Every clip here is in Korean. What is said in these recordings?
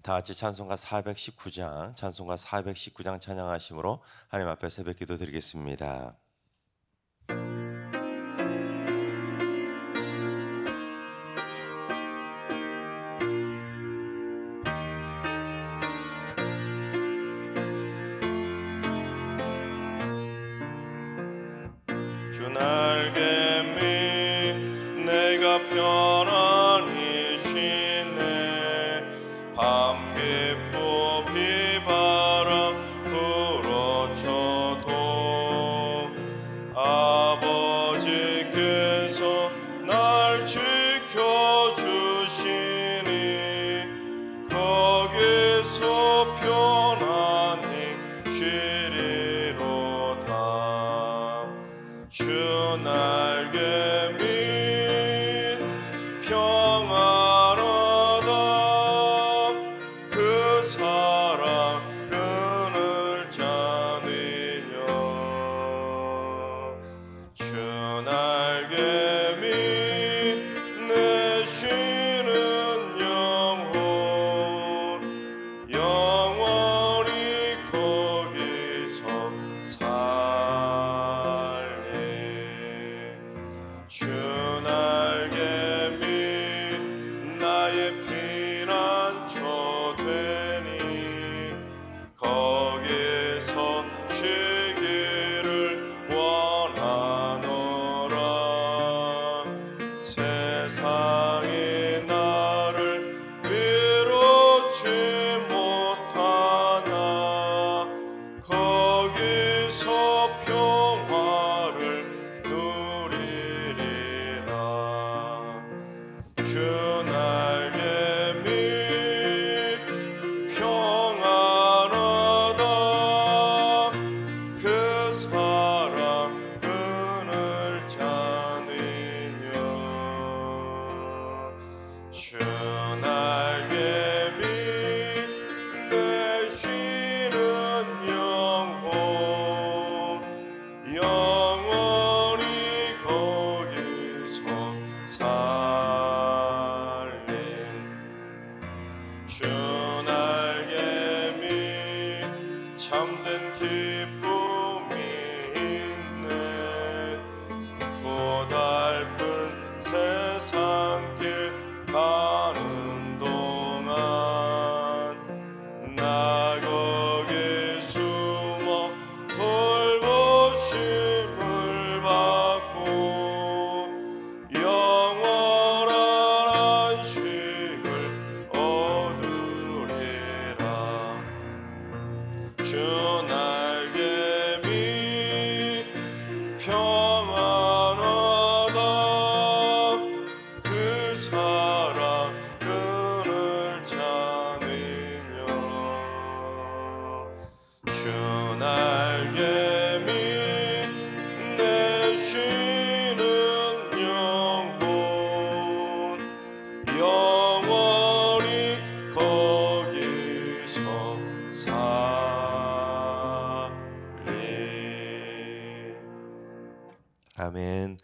다 같이 찬송가 419장 찬양하심으로 하나님 앞에 새벽 기도 드리겠습니다. 주 날개 밑 내가 편안히 쉬네. 밤 깊고 비바람 불어쳐도 아버지께서 날 지켜주시니 거기서 편안히 쉬리로다. 주 날개 밑 평안하다. 그 사랑 그늘 자니며. 주 날개 밑 내 쉬는 영혼 영원히 거기서 살리. 주 날개 밑 나의 피난처 되니 거기서 쉬기를 원하노라. 세상이 나를 위롭지 못하나 거기서 평화를 누리리라. 주 날개 밑 평안하다. 그 사랑 그늘 자니며. 주 날개 밑 내 쉬는 영혼 영원히 거기서 살리. 주 날개 밑 참된 기쁨이 있네. 고달픈 세상길 가는 동안 나 거기 숨어 돌보심을 받고 영원한 안식을 얻으리라. 주 날개 밑 평안하다. 그 사랑 그늘 자니며. 주 날개 밑 내 쉬는 영혼 영원히 거기서 살리. 아멘.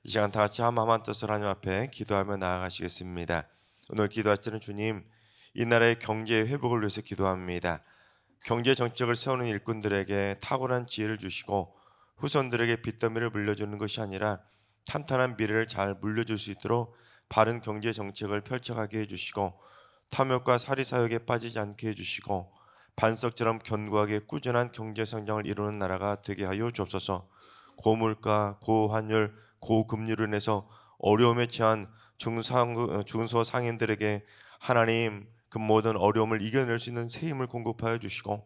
이 시간 다 같이 한마음 뜻으로 하나님 앞에 기도하며 나아가시겠습니다. 오늘 기도하시는 주님, 이 나라의 경제 회복을 위해서 기도합니다. 경제 정책을 세우는 일꾼들에게 탁월한 지혜를 주시고 후손들에게 빚더미를 물려주는 것이 아니라 탄탄한 미래를 잘 물려줄 수 있도록 바른 경제 정책을 펼쳐가게 해주시고 탐욕과 사리사욕에 빠지지 않게 해주시고 반석처럼 견고하게 꾸준한 경제 성장을 이루는 나라가 되게 하여 주옵소서. 고물가, 고환율, 고금리로 인해서 어려움에 처한 중소상인들에게 하나님 그 모든 어려움을 이겨낼 수 있는 새 힘을 공급하여 주시고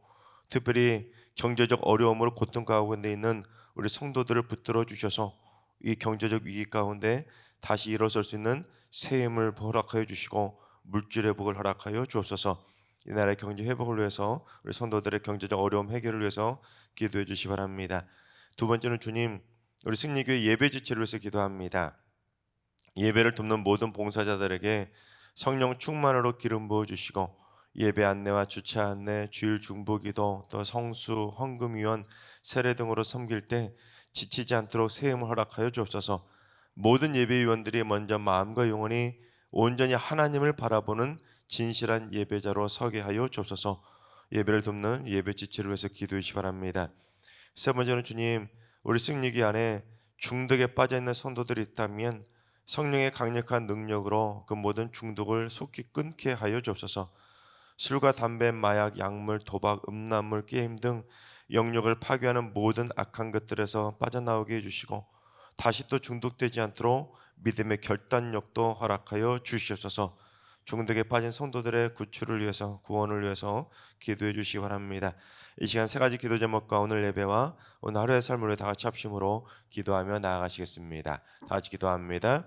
특별히 경제적 어려움으로 고통 가운데 있는 우리 성도들을 붙들어 주셔서 이 경제적 위기 가운데 다시 일어설 수 있는 새 힘을 허락하여 주시고 물질의 복을 허락하여 주옵소서. 이 나라의 경제 회복을 위해서 우리 성도들의 경제적 어려움 해결을 위해서 기도해 주시기 바랍니다. 두 번째는 주님, 우리 승리교회 예배 지체를 위해서 기도합니다. 예배를 돕는 모든 봉사자들에게 성령 충만으로 기름 부어 주시고 예배 안내와 주차 안내, 주일 중보기도, 또 성수, 헌금위원, 세례 등으로 섬길 때 지치지 않도록 새 힘을 허락하여 주옵소서. 모든 예배위원들이 먼저 마음과 영혼이 온전히 하나님을 바라보는 진실한 예배자로 서게 하여 주옵소서. 예배를 돕는 예배 지체를 위해서 기도해 주시기 바랍니다. 세 번째는 주님, 우리 승리기 안에 중독에 빠져 있는 성도들이 있다면 성령의 강력한 능력으로 그 모든 중독을 속히 끊게 하여 주옵소서. 술과 담배, 마약, 약물, 도박, 음란물, 게임 등 영역을 파괴하는 모든 악한 것들에서 빠져나오게 해주시고 다시 또 중독되지 않도록 믿음의 결단력도 허락하여 주시옵소서. 중독에 빠진 성도들의 구출을 위해서, 구원을 위해서 기도해 주시기 바랍니다. 이 시간 세 가지 기도 제목과 오늘 예배와 오늘 하루의 삶을 위해 다 같이 합심으로 기도하며 나아가시겠습니다. 다 같이 기도합니다.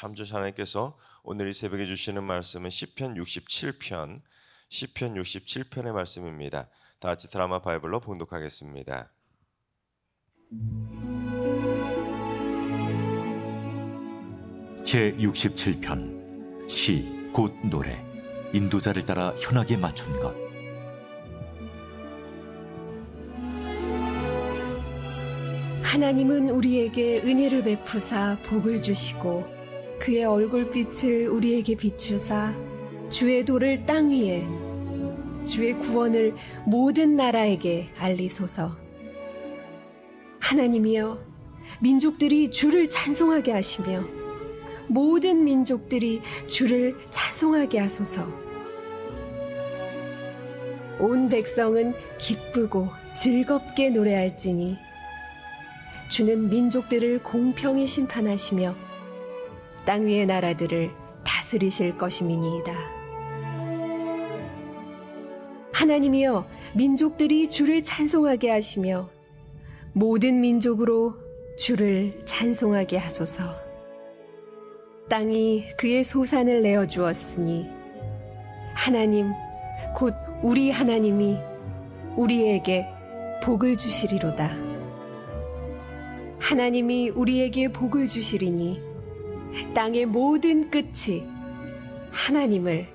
참조자 하나님께서 오늘 이 새벽에 주시는 말씀은 시편 67편의 말씀입니다. 다 같이 드라마 바이블로 봉독하겠습니다. 제67편 시 곧 노래 인도자를 따라 현악에 맞춘 것. 하나님은 우리에게 은혜를 베푸사 복을 주시고 그의 얼굴빛을 우리에게 비추사 주의 도를 땅 위에, 주의 구원을 모든 나라에게 알리소서. 하나님이여, 민족들이 주를 찬송하게 하시며 모든 민족들이 주를 찬송하게 하소서. 온 백성은 기쁘고 즐겁게 노래할지니 주는 민족들을 공평히 심판하시며 땅 위의 나라들을 다스리실 것임이니이다. 하나님이여, 민족들이 주를 찬송하게 하시며 모든 민족으로 주를 찬송하게 하소서. 땅이 그의 소산을 내어 주었으니 하나님 곧 우리 하나님이 우리에게 복을 주시리로다. 하나님이 우리에게 복을 주시리니 땅의 모든 끝이 하나님을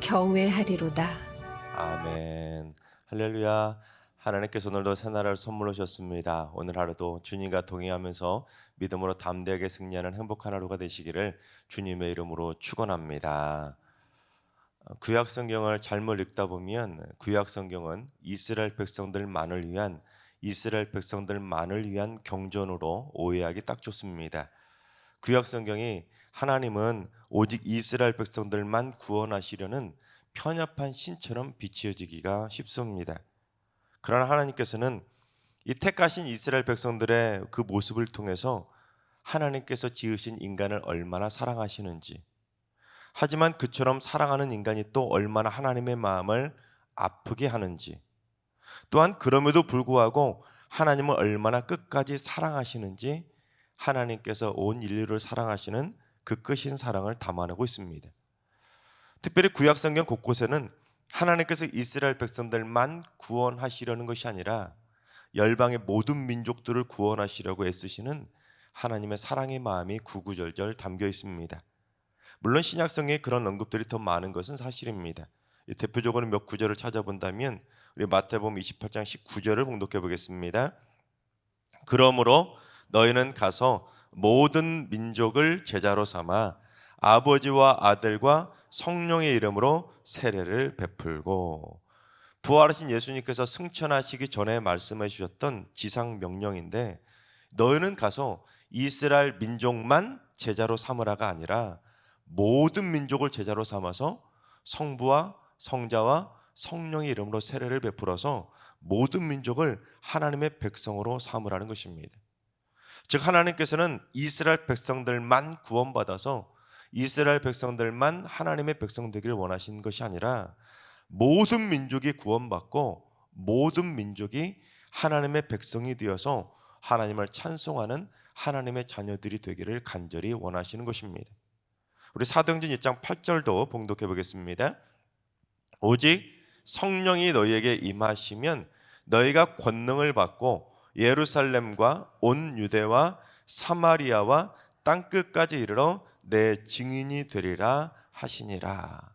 경외하리로다. 아멘. 할렐루야. 하나님께서 오늘도 새 나라를 선물로 주셨습니다. 오늘 하루도 주님과 동행하면서 믿음으로 담대하게 승리하는 행복한 하루가 되시기를 주님의 이름으로 축원합니다. 구약 성경을 잘못 읽다 보면 구약 성경은 이스라엘 백성들만을 위한 경전으로 오해하기 딱 좋습니다. 구약 성경이 하나님은 오직 이스라엘 백성들만 구원하시려는 편협한 신처럼 비추어지기가 쉽습니다. 그러나 하나님께서는 이 택하신 이스라엘 백성들의 그 모습을 통해서 하나님께서 지으신 인간을 얼마나 사랑하시는지, 하지만 그처럼 사랑하는 인간이 또 얼마나 하나님의 마음을 아프게 하는지, 또한 그럼에도 불구하고 하나님을 얼마나 끝까지 사랑하시는지 하나님께서 온 인류를 사랑하시는 그 끝인 사랑을 담아내고 있습니다. 특별히 구약성경 곳곳에는 하나님께서 이스라엘 백성들만 구원하시려는 것이 아니라 열방의 모든 민족들을 구원하시려고 애쓰시는 하나님의 사랑의 마음이 구구절절 담겨 있습니다. 물론 신약성경에 그런 언급들이 더 많은 것은 사실입니다. 대표적으로 몇 구절을 찾아본다면 우리 마태복음 28장 19절을 봉독해 보겠습니다. 그러므로 너희는 가서 모든 민족을 제자로 삼아 아버지와 아들과 성령의 이름으로 세례를 베풀고, 부활하신 예수님께서 승천하시기 전에 말씀해 주셨던 지상 명령인데, 너희는 가서 이스라엘 민족만 제자로 삼으라가 아니라 모든 민족을 제자로 삼아서 성부와 성자와 성령의 이름으로 세례를 베풀어서 모든 민족을 하나님의 백성으로 삼으라는 것입니다. 즉 하나님께서는 이스라엘 백성들만 구원받아서 이스라엘 백성들만 하나님의 백성 되기를 원하시는 것이 아니라 모든 민족이 구원받고 모든 민족이 하나님의 백성이 되어서 하나님을 찬송하는 하나님의 자녀들이 되기를 간절히 원하시는 것입니다. 우리 사도행전 1장 8절도 봉독해 보겠습니다. 오직 성령이 너희에게 임하시면 너희가 권능을 받고 예루살렘과 온 유대와 사마리아와 땅끝까지 이르러 내 증인이 되리라 하시니라.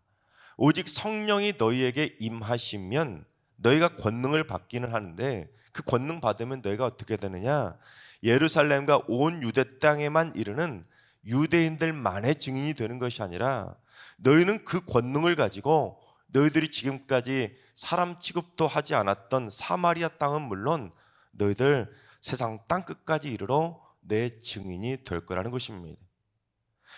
오직 성령이 너희에게 임하시면 너희가 권능을 받기는 하는데, 그 권능 받으면 너희가 어떻게 되느냐? 예루살렘과 온 유대 땅에만 이르는 유대인들만의 증인이 되는 것이 아니라 너희는 그 권능을 가지고 너희들이 지금까지 사람 취급도 하지 않았던 사마리아 땅은 물론 너희들 세상 땅끝까지 이르러 내 증인이 될 거라는 것입니다.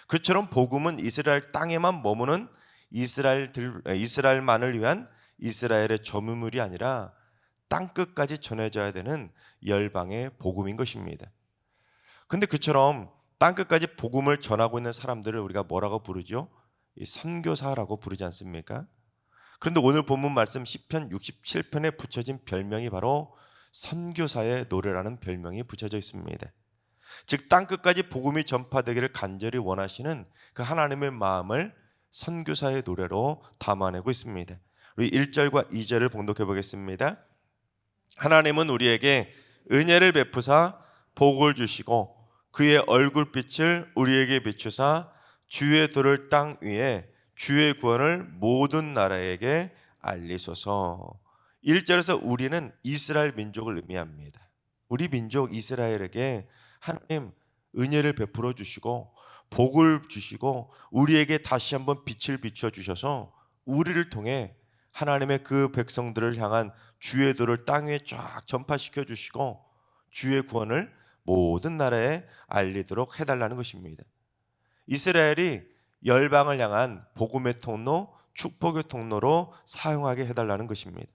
그처럼 복음은 이스라엘 땅에만 머무는 이스라엘만을 위한 이스라엘의 점유물이 아니라 땅끝까지 전해져야 되는 열방의 복음인 것입니다. 근데 그처럼 땅끝까지 복음을 전하고 있는 사람들을 우리가 뭐라고 부르죠? 선교사라고 부르지 않습니까? 그런데 오늘 본문 말씀 시편 67편에 붙여진 별명이 바로 선교사의 노래라는 별명이 붙여져 있습니다. 즉 땅끝까지 복음이 전파되기를 간절히 원하시는 그 하나님의 마음을 선교사의 노래로 담아내고 있습니다. 우리 1절과 2절을 봉독해 보겠습니다. 하나님은 우리에게 은혜를 베푸사 복을 주시고 그의 얼굴빛을 우리에게 비추사 주의 도를 땅 위에 주의 구원을 모든 나라에게 알리소서. 1절에서 우리는 이스라엘 민족을 의미합니다. 우리 민족 이스라엘에게 하나님 은혜를 베풀어 주시고 복을 주시고 우리에게 다시 한번 빛을 비춰 주셔서 우리를 통해 하나님의 그 백성들을 향한 주의 도를 땅 위에 쫙 전파시켜 주시고 주의 구원을 모든 나라에 알리도록 해달라는 것입니다. 이스라엘이 열방을 향한 복음의 통로, 축복의 통로로 사용하게 해달라는 것입니다.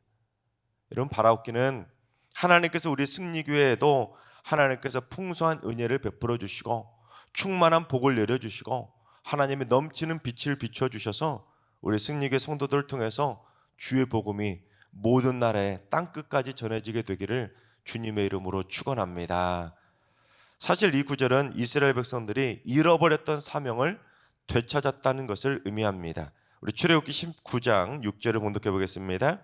여러분, 바라옵기는 하나님께서 우리 승리교회에도 하나님께서 풍성한 은혜를 베풀어 주시고 충만한 복을 내려주시고 하나님의 넘치는 빛을 비춰주셔서 우리 승리교회 성도들을 통해서 주의 복음이 모든 나라에 땅끝까지 전해지게 되기를 주님의 이름으로 축원합니다. 사실 이 구절은 이스라엘 백성들이 잃어버렸던 사명을 되찾았다는 것을 의미합니다. 우리 출애굽기 19장 6절을 봉독해 보겠습니다.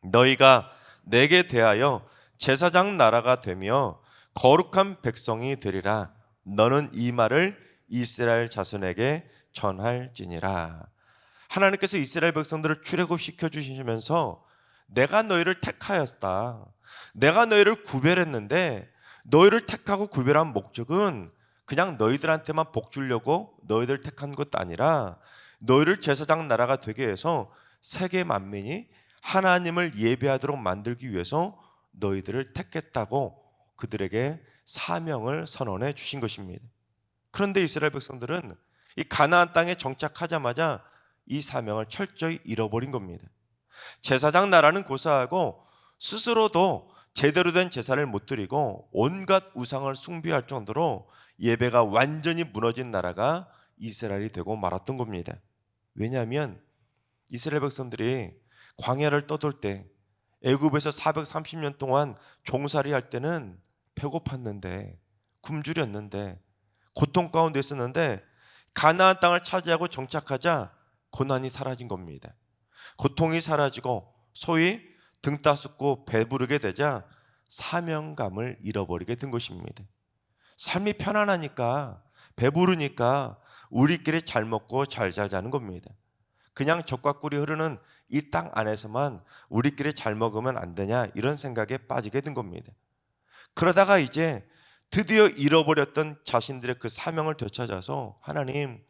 너희가 내게 대하여 제사장 나라가 되며 거룩한 백성이 되리라. 너는 이 말을 이스라엘 자손에게 전할지니라. 하나님께서 이스라엘 백성들을 출애굽시켜 주시면서 내가 너희를 택하였다. 내가 너희를 구별했는데 너희를 택하고 구별한 목적은 그냥 너희들한테만 복 주려고 너희들 택한 것도 아니라 너희를 제사장 나라가 되게 해서 세계 만민이 하나님을 예배하도록 만들기 위해서 너희들을 택했다고 그들에게 사명을 선언해 주신 것입니다. 그런데 이스라엘 백성들은 이 가나안 땅에 정착하자마자 이 사명을 철저히 잃어버린 겁니다. 제사장 나라는 고사하고 스스로도 제대로 된 제사를 못 드리고 온갖 우상을 숭배할 정도로 예배가 완전히 무너진 나라가 이스라엘이 되고 말았던 겁니다. 왜냐하면 이스라엘 백성들이 광야를 떠돌 때 애굽에서 430년 동안 종살이 할 때는 배고팠는데 굶주렸는데 고통 가운데 있었는데 가나안 땅을 차지하고 정착하자 고난이 사라진 겁니다. 고통이 사라지고 소위 등 따숩고 배부르게 되자 사명감을 잃어버리게 된 것입니다. 삶이 편안하니까 배부르니까 우리끼리 잘 먹고 잘 자자는 겁니다. 그냥 젖과 꿀이 흐르는 이 땅 안에서만 우리끼리 잘 먹으면 안 되냐 이런 생각에 빠지게 된 겁니다. 그러다가 이제 드디어 잃어버렸던 자신들의 그 사명을 되찾아서 하나님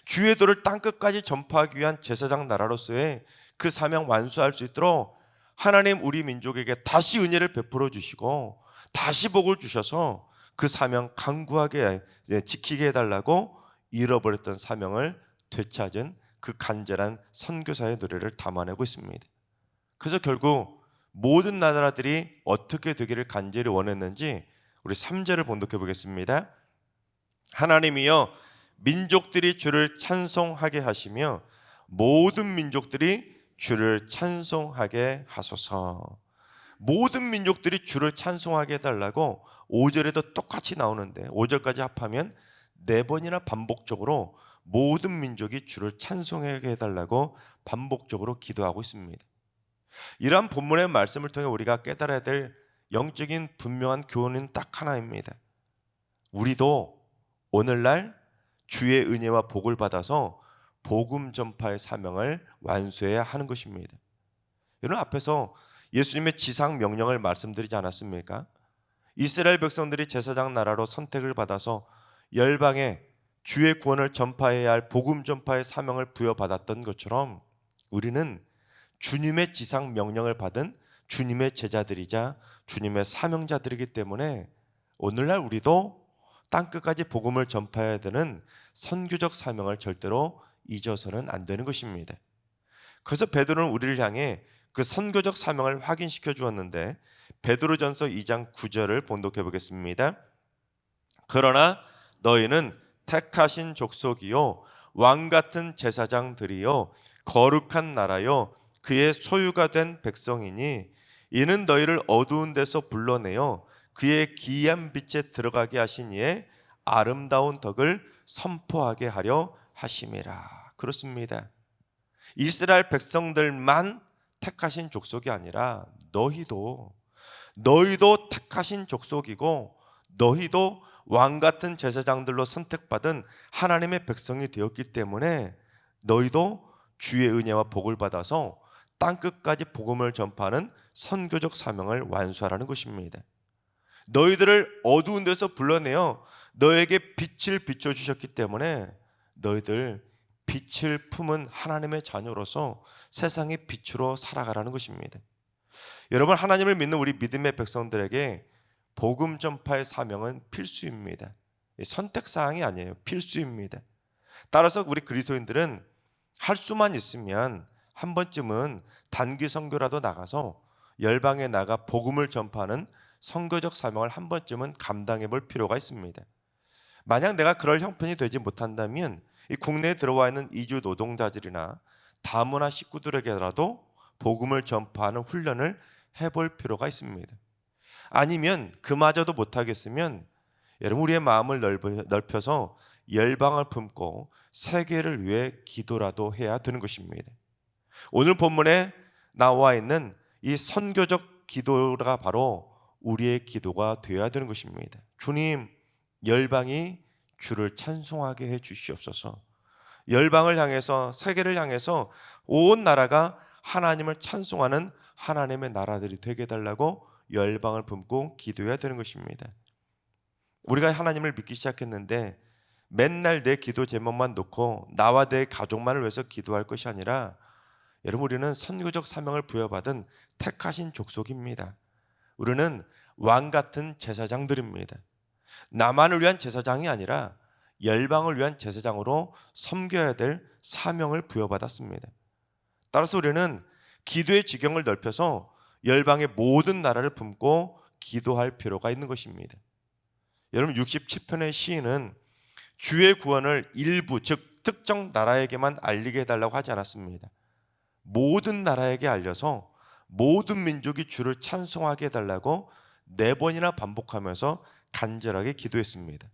주의 도를 땅끝까지 전파하기 위한 제사장 나라로서의 그 사명 완수할 수 있도록 하나님 우리 민족에게 다시 은혜를 베풀어 주시고 다시 복을 주셔서 그 사명 강구하게 지키게 해달라고 잃어버렸던 사명을 되찾은 그 간절한 선교사의 노래를 담아내고 있습니다. 그래서 결국 모든 나라들이 어떻게 되기를 간절히 원했는지 우리 3절을 봉독해 보겠습니다. 하나님이여 민족들이 주를 찬송하게 하시며 모든 민족들이 주를 찬송하게 하소서. 모든 민족들이 주를 찬송하게 해달라고 5절에도 똑같이 나오는데 5절까지 합하면 4번이나 반복적으로 모든 민족이 주를 찬송하게 해달라고 반복적으로 기도하고 있습니다. 이러한 본문의 말씀을 통해 우리가 깨달아야 될 영적인 분명한 교훈은 딱 하나입니다. 우리도 오늘날 주의 은혜와 복을 받아서 복음 전파의 사명을 완수해야 하는 것입니다. 여러분, 앞에서 예수님의 지상 명령을 말씀드리지 않았습니까? 이스라엘 백성들이 제사장 나라로 선택을 받아서 열방에 주의 구원을 전파해야 할 복음 전파의 사명을 부여받았던 것처럼 우리는 주님의 지상 명령을 받은 주님의 제자들이자 주님의 사명자들이기 때문에 오늘날 우리도 땅끝까지 복음을 전파해야 되는 선교적 사명을 절대로 잊어서는 안 되는 것입니다. 그래서 베드로는 우리를 향해 그 선교적 사명을 확인시켜 주었는데 베드로전서 2장 9절을 본독해 보겠습니다. 그러나 너희는 택하신 족속이요 왕 같은 제사장들이요 거룩한 나라요 그의 소유가 된 백성이니 이는 너희를 어두운 데서 불러내어 그의 기이한 빛에 들어가게 하신 이의 아름다운 덕을 선포하게 하려 하심이라. 그렇습니다. 이스라엘 백성들만 택하신 족속이 아니라 너희도 택하신 족속이고 너희도 왕 같은 제사장들로 선택받은 하나님의 백성이 되었기 때문에 너희도 주의 은혜와 복을 받아서 땅끝까지 복음을 전파하는 선교적 사명을 완수하라는 것입니다. 너희들을 어두운 데서 불러내어 너에게 빛을 비춰주셨기 때문에 너희들 빛을 품은 하나님의 자녀로서 세상의 빛으로 살아가라는 것입니다. 여러분, 하나님을 믿는 우리 믿음의 백성들에게 복음 전파의 사명은 필수입니다. 선택사항이 아니에요. 필수입니다. 따라서 우리 그리스도인들은 할 수만 있으면 한 번쯤은 단기 선교라도 나가서 열방에 나가 복음을 전파하는 선교적 사명을 한 번쯤은 감당해 볼 필요가 있습니다. 만약 내가 그럴 형편이 되지 못한다면 이 국내에 들어와 있는 이주 노동자들이나 다문화 식구들에게라도 복음을 전파하는 훈련을 해볼 필요가 있습니다. 아니면 그마저도 못하겠으면 여러분, 우리의 마음을 넓혀서 열방을 품고 세계를 위해 기도라도 해야 되는 것입니다. 오늘 본문에 나와 있는 이 선교적 기도가 바로 우리의 기도가 되어야 되는 것입니다. 주님, 열방이 주를 찬송하게 해 주시옵소서. 열방을 향해서, 세계를 향해서 온 나라가 하나님을 찬송하는 하나님의 나라들이 되게 해달라고 열방을 품고 기도해야 되는 것입니다. 우리가 하나님을 믿기 시작했는데 맨날 내 기도 제목만 놓고 나와 내 가족만을 위해서 기도할 것이 아니라, 여러분, 우리는 선교적 사명을 부여받은 택하신 족속입니다. 우리는 왕 같은 제사장들입니다. 나만을 위한 제사장이 아니라 열방을 위한 제사장으로 섬겨야 될 사명을 부여받았습니다. 따라서 우리는 기도의 지경을 넓혀서 열방의 모든 나라를 품고 기도할 필요가 있는 것입니다. 여러분, 67편의 시인은 주의 구원을 일부, 즉 특정 나라에게만 알리게 해달라고 하지 않았습니다. 모든 나라에게 알려서 모든 민족이 주를 찬송하게 해달라고 4번이나 반복하면서 간절하게 기도했습니다.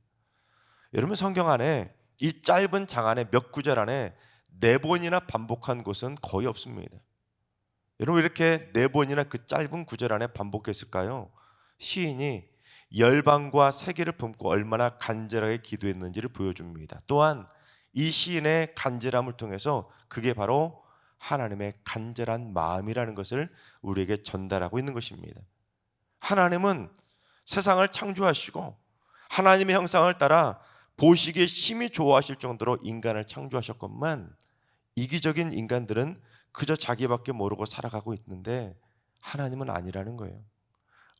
여러분, 성경 안에 이 짧은 장 안에 몇 구절 안에 4번이나 반복한 곳은 거의 없습니다. 여러분, 이렇게 4번이나 그 짧은 구절 안에 반복했을까요? 시인이 열방과 세계를 품고 얼마나 간절하게 기도했는지를 보여줍니다. 또한 이 시인의 간절함을 통해서 그게 바로 하나님의 간절한 마음이라는 것을 우리에게 전달하고 있는 것입니다. 하나님은 세상을 창조하시고 하나님의 형상을 따라 보시기에 심히 좋아하실 정도로 인간을 창조하셨건만 이기적인 인간들은 그저 자기밖에 모르고 살아가고 있는데 하나님은 아니라는 거예요.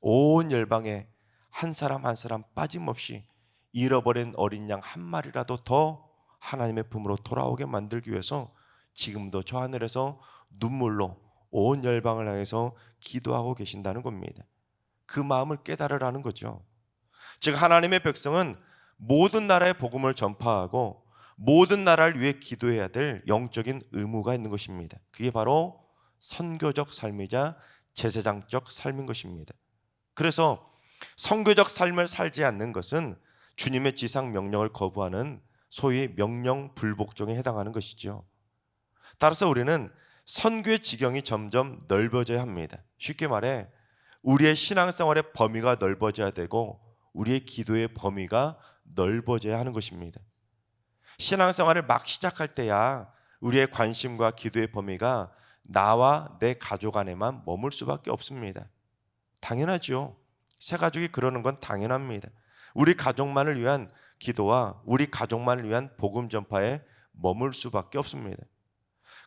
온 열방에 한 사람 한 사람 빠짐없이 잃어버린 어린 양 한 마리라도 더 하나님의 품으로 돌아오게 만들기 위해서 지금도 저 하늘에서 눈물로 온 열방을 향해서 기도하고 계신다는 겁니다. 그 마음을 깨달으라는 거죠. 즉, 하나님의 백성은 모든 나라의 복음을 전파하고 모든 나라를 위해 기도해야 될 영적인 의무가 있는 것입니다. 그게 바로 선교적 삶이자 제사장적 삶인 것입니다. 그래서 선교적 삶을 살지 않는 것은 주님의 지상 명령을 거부하는 소위 명령 불복종에 해당하는 것이죠. 따라서 우리는 선교의 지경이 점점 넓어져야 합니다. 쉽게 말해 우리의 신앙생활의 범위가 넓어져야 되고 우리의 기도의 범위가 넓어져야 하는 것입니다. 신앙생활을 막 시작할 때야 우리의 관심과 기도의 범위가 나와 내 가족 안에만 머물 수밖에 없습니다. 당연하죠. 새 가족이 그러는 건 당연합니다. 우리 가족만을 위한 기도와 우리 가족만을 위한 복음 전파에 머물 수밖에 없습니다.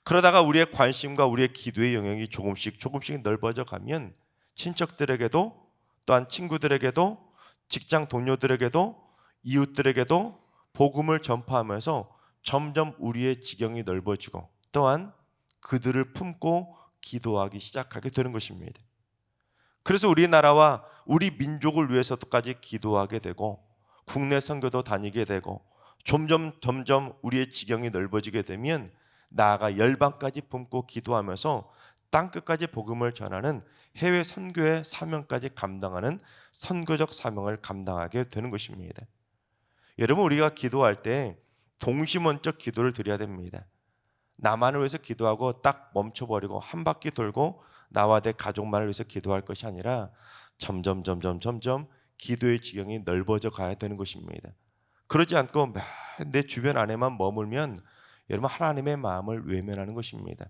그러다가 우리의 관심과 우리의 기도의 영역이 조금씩 넓어져 가면 친척들에게도, 또한 친구들에게도, 직장 동료들에게도, 이웃들에게도 복음을 전파하면서 점점 우리의 지경이 넓어지고 또한 그들을 품고 기도하기 시작하게 되는 것입니다. 그래서 우리나라와 우리 민족을 위해서까지 기도하게 되고 국내 선교도 다니게 되고 점점 우리의 지경이 넓어지게 되면 나아가 열방까지 품고 기도하면서 땅끝까지 복음을 전하는 해외 선교의 사명까지 감당하는 선교적 사명을 감당하게 되는 것입니다. 여러분, 우리가 기도할 때 동시먼적 기도를 드려야 됩니다. 나만을 위해서 기도하고 딱 멈춰버리고 한 바퀴 돌고 나와 내 가족만을 위해서 기도할 것이 아니라 점점 기도의 지경이 넓어져 가야 되는 것입니다. 그러지 않고 내 주변 안에만 머물면 여러분, 하나님의 마음을 외면하는 것입니다.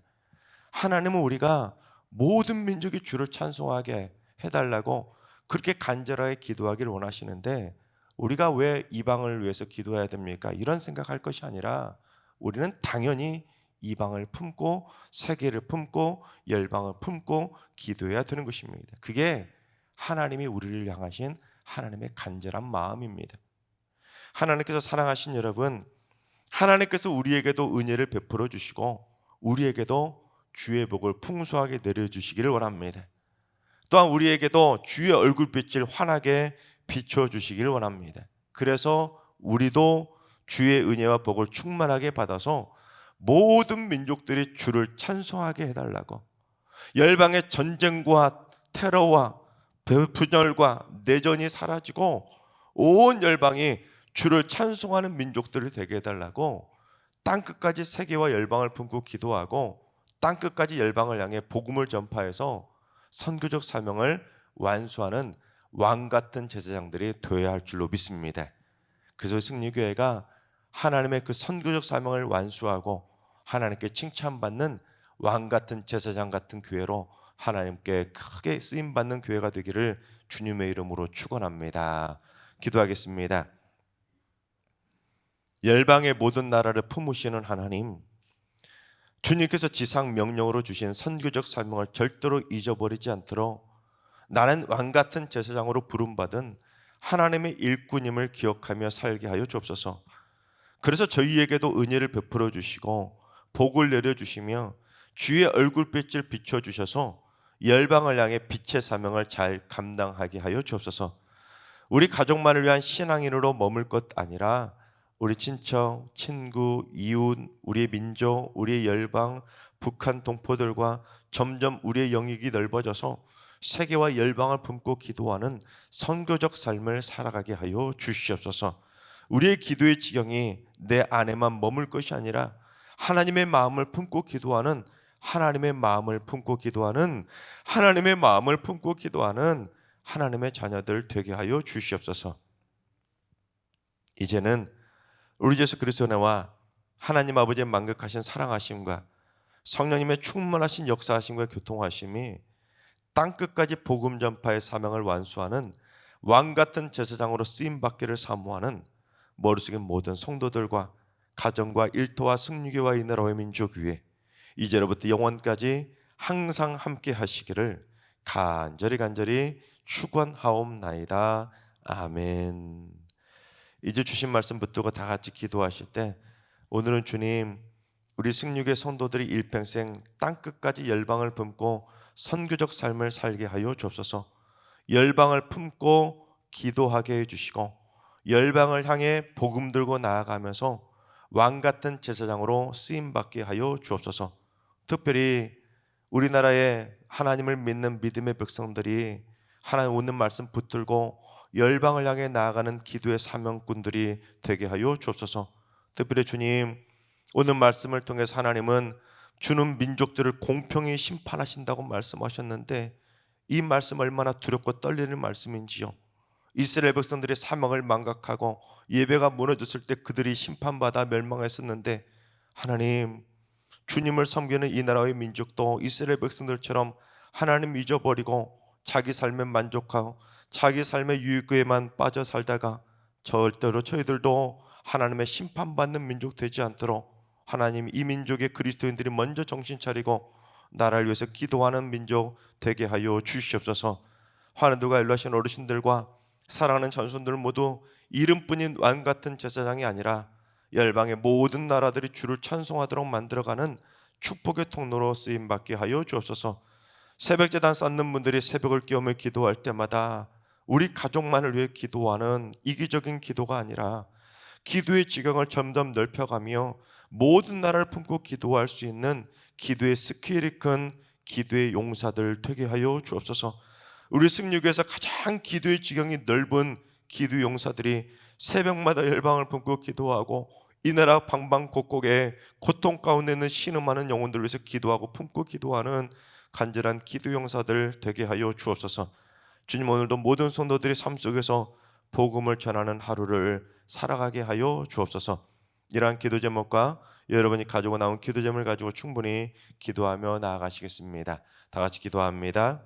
하나님은 우리가 모든 민족이 주를 찬송하게 해달라고 그렇게 간절하게 기도하기를 원하시는데 우리가 왜 이방을 위해서 기도해야 됩니까? 이런 생각할 것이 아니라 우리는 당연히 이방을 품고 세계를 품고 열방을 품고 기도해야 되는 것입니다. 그게 하나님이 우리를 향하신 하나님의 간절한 마음입니다. 하나님께서 사랑하신 여러분, 하나님께서 우리에게도 은혜를 베풀어 주시고 우리에게도 주의 복을 풍성하게 내려주시기를 원합니다. 또한 우리에게도 주의 얼굴빛을 환하게 비춰주시기를 원합니다. 그래서 우리도 주의 은혜와 복을 충만하게 받아서 모든 민족들이 주를 찬송하게 해달라고, 열방의 전쟁과 테러와 분열과 내전이 사라지고 온 열방이 주를 찬송하는 민족들을 되게 해달라고 땅끝까지 세계와 열방을 품고 기도하고 땅끝까지 열방을 향해 복음을 전파해서 선교적 사명을 완수하는 왕같은 제사장들이 되어야 할 줄로 믿습니다. 그래서 승리교회가 하나님의 그 선교적 사명을 완수하고 하나님께 칭찬받는 왕같은 제사장 같은 교회로 하나님께 크게 쓰임받는 교회가 되기를 주님의 이름으로 축원합니다. 기도하겠습니다. 열방의 모든 나라를 품으시는 하나님, 주님께서 지상 명령으로 주신 선교적 사명을 절대로 잊어버리지 않도록 나는 왕같은 제사장으로 부름받은 하나님의 일꾼임을 기억하며 살게 하여 주옵소서. 그래서 저희에게도 은혜를 베풀어 주시고 복을 내려주시며 주의 얼굴빛을 비춰주셔서 열방을 향해 빛의 사명을 잘 감당하게 하여 주옵소서. 우리 가족만을 위한 신앙인으로 머물 것 아니라 우리 친척, 친구, 이웃, 우리의 민족, 우리의 열방, 북한 동포들과 점점 우리의 영역이 넓어져서 세계와 열방을 품고 기도하는 선교적 삶을 살아가게 하여 주시옵소서. 우리의 기도의 지경이 내 안에만 머물 것이 아니라 하나님의 마음을 품고 기도하는 하나님의 마음을 품고 기도하는 하나님의 마음을 품고 기도하는 하나님의 자녀들 되게 하여 주시옵소서. 이제는 우리 예수 그리스도의 은혜와 하나님 아버지의 만극하신 사랑하심과 성령님의 충만하신 역사하심과 교통하심이 땅끝까지 복음 전파의 사명을 완수하는 왕같은 제사장으로 쓰임받기를 사모하는 머릿속의 모든 성도들과 가정과 일터와 승리교와 이 나라의 민족 위에 이제로부터 영원까지 항상 함께 하시기를 간절히 축원하옵나이다. 아멘. 이제 주신 말씀 붙들고 다 같이 기도하실 때 오늘은 주님, 우리 승리교의 성도들이 일평생 땅끝까지 열방을 품고 선교적 삶을 살게 하여 주옵소서. 열방을 품고 기도하게 해주시고 열방을 향해 복음 들고 나아가면서 왕같은 제사장으로 쓰임받게 하여 주옵소서. 특별히 우리나라의 하나님을 믿는 믿음의 백성들이 하나님 오는 말씀 붙들고 열방을 향해 나아가는 기도의 사명꾼들이 되게 하여 주옵소서. 특별히 주님, 오늘 말씀을 통해서 하나님은 주는 민족들을 공평히 심판하신다고 말씀하셨는데 이 말씀 얼마나 두렵고 떨리는 말씀인지요. 이스라엘 백성들의 사명을 망각하고 예배가 무너졌을 때 그들이 심판받아 멸망했었는데 하나님, 주님을 섬기는 이 나라의 민족도 이스라엘 백성들처럼 하나님 잊어버리고 자기 삶에 만족하고 자기 삶의 유익에만 빠져 살다가 절대로 저희들도 하나님의 심판받는 민족 되지 않도록 하나님, 이 민족의 그리스도인들이 먼저 정신 차리고 나라를 위해서 기도하는 민족 되게 하여 주시옵소서. 환우들과 연로하신 어르신들과 사랑하는 전손들 모두 이름뿐인 왕같은 제사장이 아니라 열방의 모든 나라들이 주를 찬송하도록 만들어가는 축복의 통로로 쓰임받게 하여 주옵소서. 새벽제단 쌓는 분들이 새벽을 깨우며 기도할 때마다 우리 가족만을 위해 기도하는 이기적인 기도가 아니라 기도의 지경을 점점 넓혀가며 모든 나라를 품고 기도할 수 있는 기도의 스케일이 큰 기도의 용사들 되게 하여 주옵소서. 우리 승리교에서 가장 기도의 지경이 넓은 기도 용사들이 새벽마다 열방을 품고 기도하고 이 나라 방방곡곡에 고통 가운데 있는 신음하는 영혼들을 위해서 기도하고 품고 기도하는 간절한 기도 용사들 되게 하여 주옵소서. 주님, 오늘도 모든 성도들이 삶 속에서 복음을 전하는 하루를 살아가게 하여 주옵소서. 이러한 기도 제목과 여러분이 가지고 나온 기도 제목을 가지고 충분히 기도하며 나아가시겠습니다. 다 같이 기도합니다.